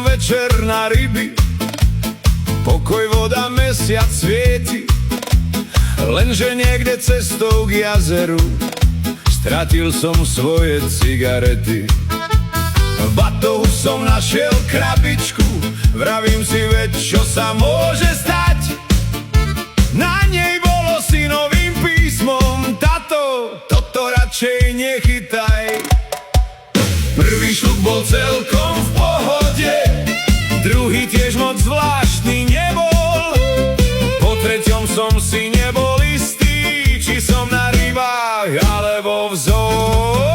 večer na ryby, pokoj, voda, mesiac svieti. Lenže niekde cestou k jazeru stratil som svoje cigarety. V batohu som našiel krabičku, vravím si, veď čo sa môže stať. Na nej bolo synovým písmom: tato, toto radšej nechytaj. Prvý šľuk bol celkom v pohode, druhý tiež moc zvláštny nebol. Po treťom som si nebol istý, či som na rybách alebo v zoo.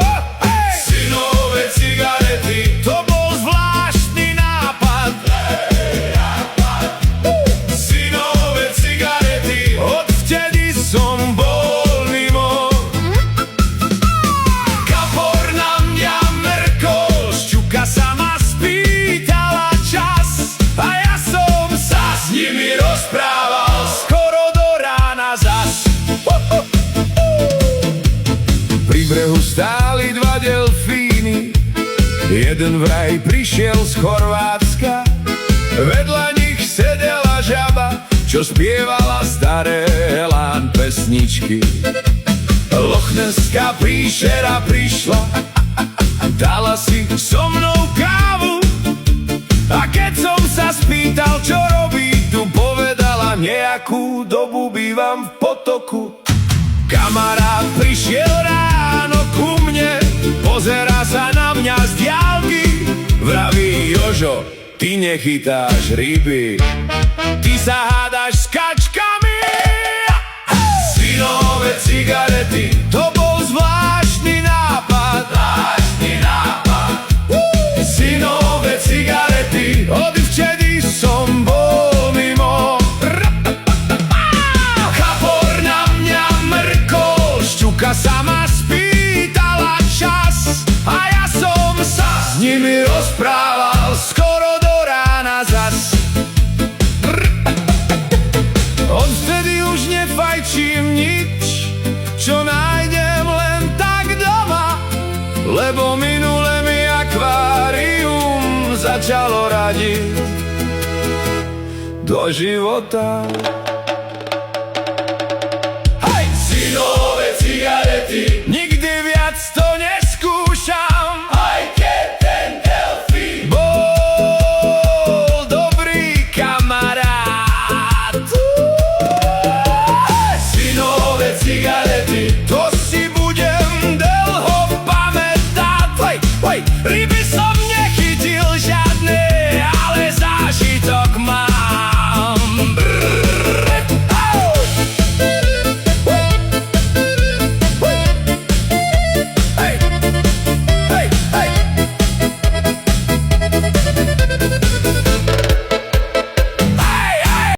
Synové cigarety, to bol zvláštny nápad. Synové cigarety, odvtedy som bol mimo. Kapor na mňa mrkol, šťuka sa ma spýtala čas, a ja som sa s nimi rozprával skoro do rána zas. Pri brehu stáli dva delfíny, jeden vraj prišiel z Chorvátska. Vedľa nich sedela žaba, čo spievala staré Elán pesničky. Lochneská príšera prišla, dala si so mnou kávu, a keď som sa spýtal, čo robí tu, povedala: nejakú dobu bývam v Potoku. Kamarát prišiel ráno ku mne, pozerá sa na mňa z diaľky, vraví: Jožo, ty nechytáš ryby, ty sa hádaš s kačkami. Synové cigarety, to bol zvláštny nápad. Synové cigarety, odvtedy som bol mimo. Kapor na mňa mrkol, šťuka sa ma spýtala čas, a ja som sa s nimi rozprával skoro do rána zas. Odvtedy už nefajčím nič, čo nájdem len tak doma, lebo minule mi akvárium začalo radiť do života. Hej! Synové cigarety,